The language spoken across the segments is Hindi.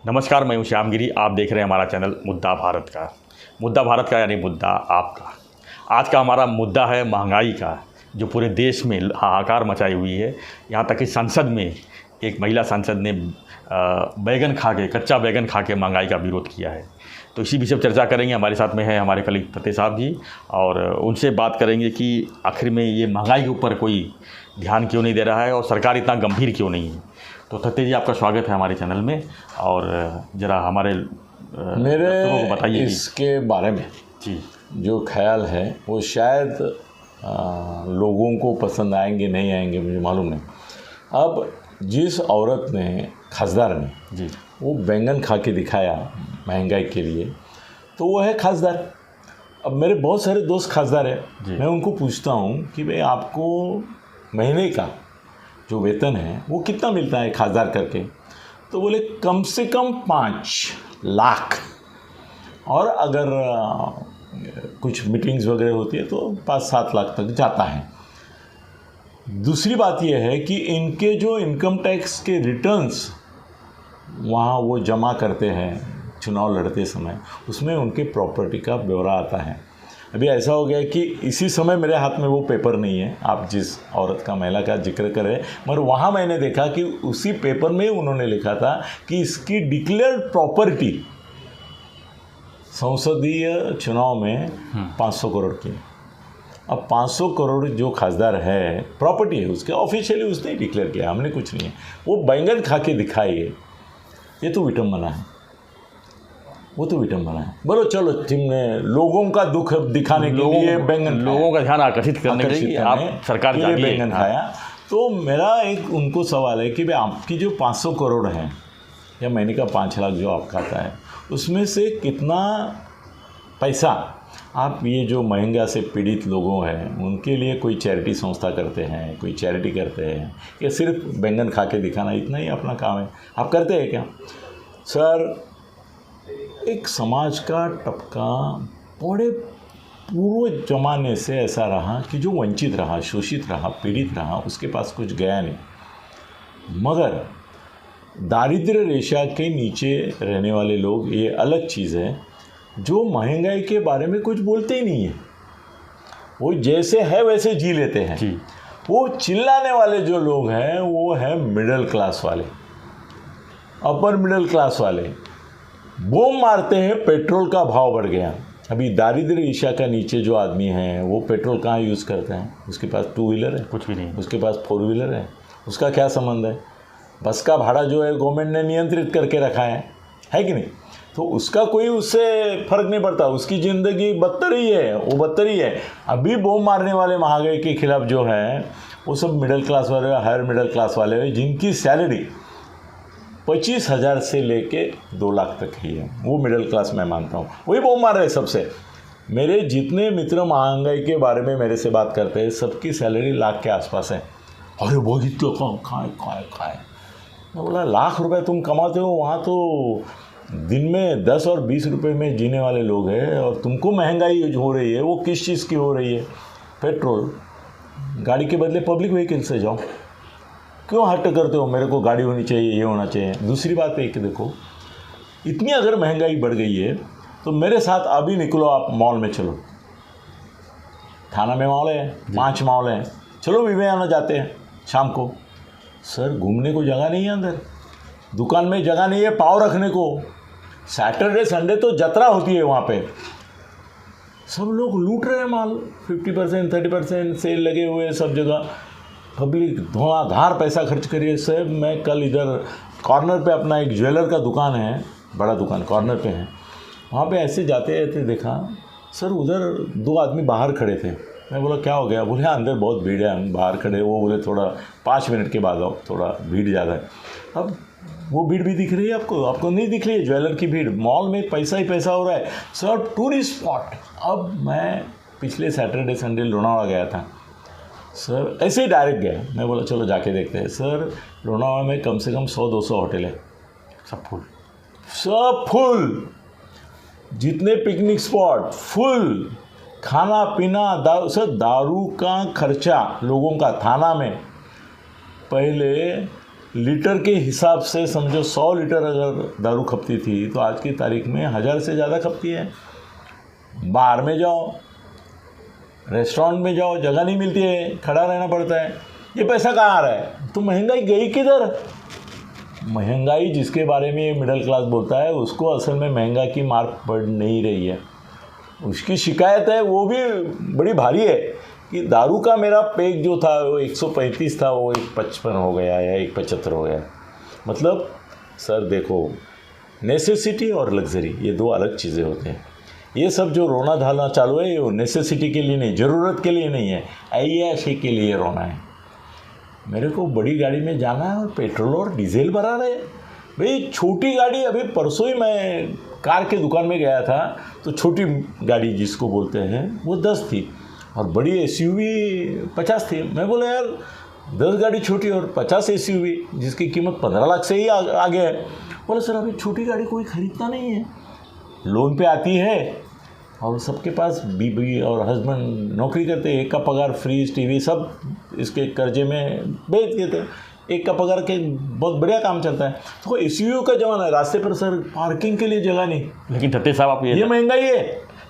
नमस्कार, मैं हूं श्यामगिरी। आप देख रहे हैं हमारा चैनल मुद्दा भारत का। मुद्दा भारत का यानी मुद्दा आपका। आज का हमारा मुद्दा है महंगाई का, जो पूरे देश में हाहाकार मचाई हुई है। यहाँ तक कि संसद में एक महिला सांसद ने कच्चा बैगन खा के महंगाई का विरोध किया है। तो इसी विषय पर चर्चा करेंगे। हमारे साथ में है हमारे कलीग फतेह साहब जी, और उनसे बात करेंगे कि आखिर में ये महंगाई के ऊपर कोई ध्यान क्यों नहीं दे रहा है और सरकार इतना गंभीर क्यों नहीं है। तो फतेह जी, आपका स्वागत है हमारे चैनल में, और ज़रा हमारे मेरे को बताइए इसके बारे में जी जो ख्याल है वो शायद लोगों को पसंद आएंगे नहीं आएंगे मुझे मालूम नहीं। अब जिस औरत ने, खासदार ने जी वो बैंगन खा के दिखाया महंगाई के लिए, तो वो है खासदार। अब मेरे बहुत सारे दोस्त खासदार हैं, मैं उनको पूछता हूँ कि भाई आपको महीने का जो वेतन है वो कितना मिलता है खासदार करके, तो बोले कम से कम 5 लाख, और अगर कुछ मीटिंग्स वगैरह होती है तो 5-7 लाख तक जाता है। दूसरी बात यह है कि इनके जो इनकम टैक्स के रिटर्न्स वहाँ वो जमा करते हैं चुनाव लड़ते समय, उसमें उनके प्रॉपर्टी का ब्यौरा आता है। अभी ऐसा हो गया कि इसी समय मेरे हाथ में वो पेपर नहीं है, आप जिस औरत का, महिला का जिक्र करें, मगर वहाँ मैंने देखा कि उसी पेपर में उन्होंने लिखा था कि इसकी डिक्लेयर्ड प्रॉपर्टी संसदीय चुनाव में 500 करोड़ की। अब 500 करोड़ जो खासदार है प्रॉपर्टी है उसके, ऑफिशियली उसने डिक्लेयर किया, हमने कुछ नहीं है। वो बैंगन खा के दिखाइए, ये तो विटंबना है, वो तो विटंबना है। बोलो चलो, तुमने लोगों का दुख दिखाने के लिए बैंगन, लोगों का ध्यान आकर्षित करने के लिए आप सरकार के लिए बैंगन खाया। तो मेरा एक उनको सवाल है कि भाई आपकी जो 500 करोड़ है या महीने का 5 लाख जो आप खाता है, उसमें से कितना पैसा आप ये जो महंगा से पीड़ित लोगों हैं उनके लिए कोई चैरिटी संस्था करते हैं, कोई चैरिटी करते हैं, या सिर्फ बैंगन खा के दिखाना इतना ही अपना काम है, आप करते हैं क्या? सर, एक समाज का टपका बड़े पूर्व जमाने से ऐसा रहा कि जो वंचित रहा, शोषित रहा, पीड़ित रहा, उसके पास कुछ गया नहीं। मगर दारिद्र्य रेखा के नीचे रहने वाले लोग, ये अलग चीज़ है, जो महंगाई के बारे में कुछ बोलते ही नहीं है, वो जैसे है वैसे जी लेते हैं जी। वो चिल्लाने वाले जो लोग हैं वो है मिडिल क्लास वाले, अपर मिडिल क्लास वाले। बूम मारते हैं पेट्रोल का भाव बढ़ गया। अभी दारिद्र्य रेखा का नीचे जो आदमी है वो पेट्रोल कहाँ यूज़ करते हैं? उसके पास 2 व्हीलर है, कुछ भी नहीं, उसके पास 4 व्हीलर है, उसका क्या संबंध है? बस का भाड़ा जो है गवर्नमेंट ने नियंत्रित करके रखा है कि नहीं? तो उसका कोई उससे फ़र्क नहीं पड़ता, उसकी ज़िंदगी बदतर ही है, वो बदतर ही है। अभी बूम मारने वाले महंगाई के खिलाफ जो है वो सब मिडिल क्लास वाले, हायर मिडिल क्लास वाले हैं, जिनकी सैलरी 25,000 से लेके 2 लाख तक ही है। वो मिडिल क्लास मैं मानता हूँ, वही बूम मार रहे हैं सबसे। मेरे जितने मित्र महंगाई के बारे में मेरे से बात करते हैं, सबकी सैलरी लाख के आसपास है। अरे वो ही तो खाए। मैं बोला, लाख रुपए तुम कमाते हो, वहाँ तो दिन में 10 और 20 रुपए में जीने वाले लोग हैं, और तुमको महंगाई हो रही है। वो किस चीज़ की हो रही है? पेट्रोल। गाड़ी के बदले पब्लिक व्हीकल से जाओ, क्यों हट करते हो? मेरे को गाड़ी होनी चाहिए, ये होना चाहिए। दूसरी बात है कि देखो, इतनी अगर महंगाई बढ़ गई है तो मेरे साथ अभी निकलो, आप मॉल में चलो। थाना में मॉल है, 5 मॉल हैं, चलो विवेकानंद जाते हैं शाम को। सर, घूमने को जगह नहीं है अंदर, दुकान में जगह नहीं है पाँव रखने को। सैटरडे संडे तो जत्रा होती है वहाँ पे, सब लोग लूट रहे हैं माल। 50% 30% सेल लगे हुए हैं सब जगह। पब्लिक धुआंधार पैसा खर्च करिए। सर, मैं कल इधर कॉर्नर पे, अपना एक ज्वेलर का दुकान है, बड़ा दुकान कॉर्नर पे है, वहाँ पे ऐसे जाते रहते देखा, सर उधर 2 आदमी बाहर खड़े थे। मैं बोला क्या हो गया? बोले अंदर बहुत भीड़ है, हम बाहर खड़े। वो बोले थोड़ा 5 मिनट के बाद आओ, थोड़ा भीड़ ज़्यादा है। अब वो भीड़ भी दिख रही है आपको नहीं दिख रही है? ज्वेलर की भीड़, मॉल में पैसा ही पैसा हो रहा है। Sir, tourist spot. अब मैं पिछले सैटरडे संडे लोनावाला गया था सर, ऐसे ही डायरेक्ट गया। मैं बोला चलो जाके देखते हैं। सर, लोनावाला में कम से कम 100-200 होटल है, सब फुल, जितने पिकनिक स्पॉट फुल, खाना पीना, दारू। सर, दारू का खर्चा लोगों का थाना में पहले लीटर के हिसाब से समझो 100 लीटर अगर दारू खपती थी तो आज की तारीख में 1000 से ज़्यादा खपती है। बार में जाओ, रेस्टोरेंट में जाओ, जगह नहीं मिलती है, खड़ा रहना पड़ता है। ये पैसा कहाँ आ रहा है? तो महंगाई गई किधर? महंगाई जिसके बारे में ये मिडिल क्लास बोलता है उसको असल में महंगाई की मार पड़ नहीं रही है। उसकी शिकायत है वो भी बड़ी भारी है कि दारू का मेरा पैक जो था वो 135 था, वो 155 हो गया या 175 हो गया। मतलब सर देखो, नेसेसिटी और लग्जरी ये दो अलग चीज़ें होते हैं। ये सब जो रोना धाना चालू है वो नेसेसिटी के लिए नहीं, ज़रूरत के लिए नहीं है, ऐयाशी के लिए रोना है। मेरे को बड़ी गाड़ी में जाना है और पेट्रोल और डीजल भरा रहे। भाई छोटी गाड़ी, अभी परसों ही मैं कार के दुकान में गया था तो छोटी गाड़ी जिसको बोलते हैं वो 10 थी और बड़ी एसयूवी 50 थी। मैं बोला यार 10 गाड़ी छोटी और 50 एसयूवी जिसकी कीमत 15 लाख से ही आगे है। बोले सर अभी छोटी गाड़ी कोई खरीदता नहीं है, लोन पे आती है और सबके पास बीवी और हस्बैंड नौकरी करते हैं, एक का पगार फ्रीज टीवी सब इसके कर्जे में बेच देते हैं, एक का पगार के बहुत बढ़िया काम चलता है। तो एसयूवी का जमाना है, रास्ते पर सर पार्किंग के लिए जगह नहीं। लेकिन ठट्टे साहब आप ये महंगाई है।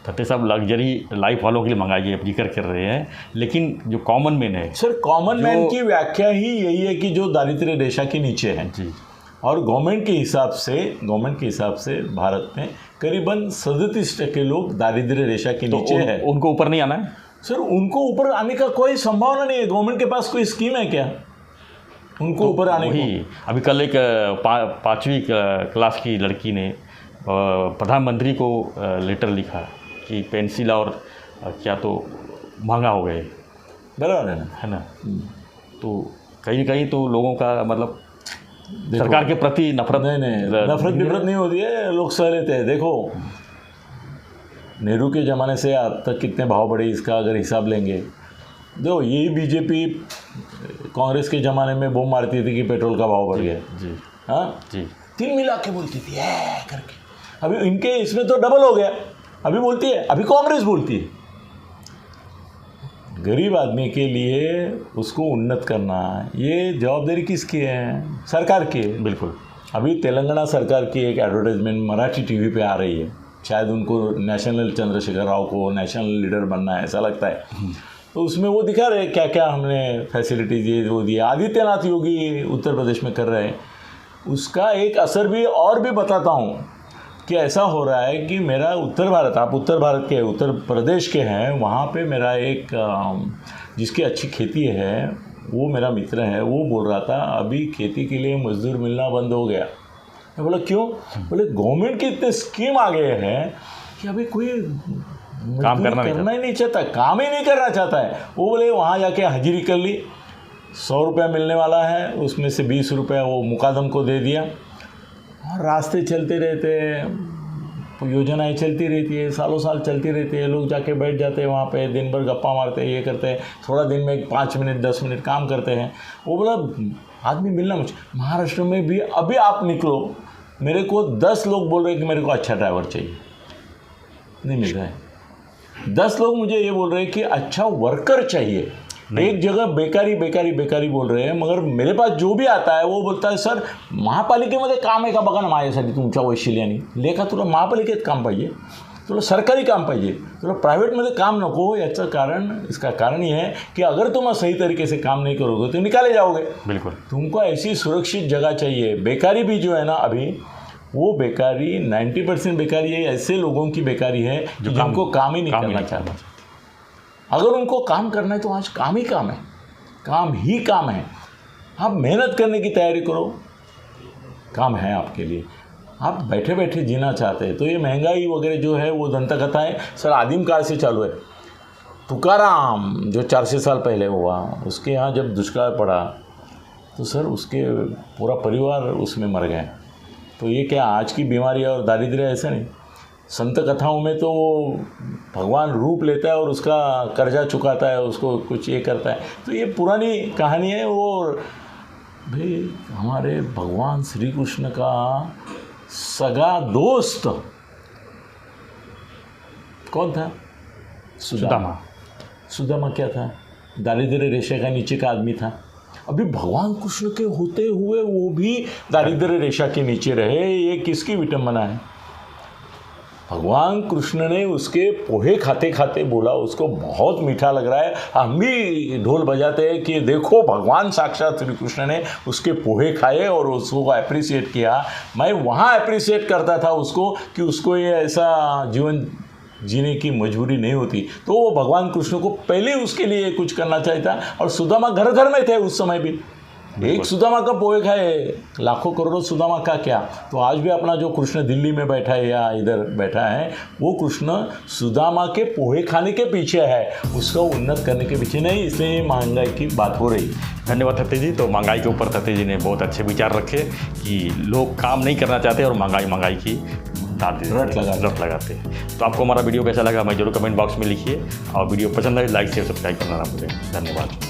ठट्टे साहब लग्जरी लाइफ वालों के लिए महंगाई है जिक्र कर रहे हैं, लेकिन जो कॉमन मैन है सर, कॉमन मैन की व्याख्या ही यही है कि जो दारिद्र्य रेखा के नीचे है जी। और गवर्नमेंट के हिसाब से भारत में करीबन 37% लोग दारिद्र्य रेखा के नीचे है। उनको ऊपर नहीं आना है सर, उनको ऊपर आने का कोई संभावना नहीं है। गवर्नमेंट के पास कोई स्कीम है क्या उनको ऊपर आने की? अभी कल एक 5वीं क्लास की लड़की ने प्रधानमंत्री को लेटर लिखा कि पेंसिल और क्या तो महंगा हो गए, बराबर है ना? तो कहीं कहीं तो लोगों का मतलब सरकार के प्रति नफरत नफरत नहीं होती है, लोग सह लेते हैं। देखो नेहरू के ज़माने से अब तक कितने भाव बढ़े इसका अगर हिसाब लेंगे, देखो यही बीजेपी कांग्रेस के ज़माने में बूम मारती थी कि पेट्रोल का भाव बढ़ गया जी। हाँ जी, 3 मिला के बोलती थी करके। अभी इनके इसमें तो डबल हो गया, अभी बोलती है, अभी कांग्रेस बोलती है। गरीब आदमी के लिए उसको उन्नत करना ये जवाबदारी किसकी है? सरकार की है। बिल्कुल। अभी तेलंगाना सरकार की एक एडवर्टाइजमेंट मराठी टीवी पे आ रही है, शायद उनको नेशनल चंद्रशेखर राव को नेशनल लीडर बनना है ऐसा लगता है। तो उसमें वो दिखा रहे क्या क्या हमने फैसिलिटीज ये वो दिए। आदित्यनाथ योगी उत्तर प्रदेश में कर रहे हैं, उसका एक असर भी और भी बताता हूँ कि ऐसा हो रहा है कि मेरा उत्तर भारत, आप उत्तर भारत के उत्तर प्रदेश के हैं, वहाँ पे मेरा एक जिसकी अच्छी खेती है वो मेरा मित्र है, वो बोल रहा था अभी खेती के लिए मजदूर मिलना बंद हो गया। मैं बोला क्यों? बोले गवर्नमेंट के इतने स्कीम आ गए हैं कि अभी कोई काम करना ही नहीं चाहता, काम ही नहीं करना चाहता है। वो बोले वहाँ जाके हाजिरी कर ली, 100 रुपया मिलने वाला है, उसमें से 20 रुपया वो मुकादम को दे दिया और रास्ते चलते रहते हैं, योजनाएं चलती रहती है, सालों साल चलती रहती है। लोग जाके बैठ जाते हैं वहाँ पे, दिन भर गप्पा मारते हैं, ये करते हैं, थोड़ा दिन में 5 मिनट 10 मिनट काम करते हैं। वो बोला आदमी मिलना मुझे। महाराष्ट्र में भी अभी आप निकलो, मेरे को 10 लोग बोल रहे हैं कि मेरे को अच्छा ड्राइवर चाहिए, नहीं मिल रहा है। 10 लोग मुझे ये बोल रहे हैं कि अच्छा वर्कर चाहिए। एक जगह बेकारी बोल रहे हैं, मगर मेरे पास जो भी आता है वो बोलता है सर महापालिकेमध्ये काम आहे का बघा ना माझ्यासाठी तुमच्या वैशिल्याने, लेखा तुला महापालिकेत काम पाहिजे, तुला सरकारी काम पाहिजे, तुला प्रायव्हेटमध्ये काम नको। इसका कारण ये है कि अगर तुम सही तरीके से काम नहीं करोगे तो निकाले जाओगे। बिल्कुल। तुमको ऐसी सुरक्षित जगह चाहिए। बेकारी भी जो है ना अभी वो बेकारी 90% बेकारी है, ऐसे लोगों की बेकारी है जिनको काम ही नहीं करना चाहता। अगर उनको काम करना है तो आज काम ही काम है, काम ही काम है। आप मेहनत करने की तैयारी करो, काम है आपके लिए। आप बैठे बैठे जीना चाहते हैं तो ये महंगाई वगैरह जो है वो दंत कथा है सर, आदिम काल से चालू है। तुकाराम जो 400 साल पहले हुआ, उसके यहाँ जब दुष्काल पड़ा तो सर उसके पूरा परिवार उसमें मर गए। तो ये क्या आज की बीमारी और दारिद्र्य ऐसा नहीं। संत कथाओं में तो वो भगवान रूप लेता है और उसका कर्जा चुकाता है, उसको कुछ ये करता है। तो ये पुरानी कहानी है। वो भाई हमारे भगवान श्री कृष्ण का सगा दोस्त कौन था? सुदामा। सुदामा क्या था? दारिद्र्य रेखा का नीचे का आदमी था। अभी भगवान कृष्ण के होते हुए वो भी दारिद्र्य रेखा के नीचे रहे, ये किसकी विटंबना है। भगवान कृष्ण ने उसके पोहे खाते खाते बोला, उसको बहुत मीठा लग रहा है, हम भी ढोल बजाते हैं कि देखो भगवान साक्षात श्री कृष्ण ने उसके पोहे खाए और उसको अप्रिसिएट किया। मैं वहाँ अप्रिसिएट करता था उसको कि उसको ये ऐसा जीवन जीने की मजबूरी नहीं होती, तो वो भगवान कृष्ण को पहले उसके लिए कुछ करना चाहता। और सुदामा घर घर में थे उस समय भी, एक सुदामा का पोहे खाए लाखों करोड़ों सुदामा का क्या। तो आज भी अपना जो कृष्ण दिल्ली में बैठा है या इधर बैठा है, वो कृष्ण सुदामा के पोहे खाने के पीछे है, उसको उन्नत करने के पीछे नहीं। इसलिए महंगाई की बात हो रही। धन्यवाद थत्ते जी। तो महंगाई के ऊपर थत्ते जी ने बहुत अच्छे विचार रखे कि लोग काम नहीं करना चाहते और महंगाई की रट लगाते हैं। तो आपको हमारा वीडियो कैसा लगा हमें जरूर कमेंट बॉक्स में लिखिए, और वीडियो पसंद आए लाइक शेयर सब्सक्राइब करना ना भूलें। धन्यवाद।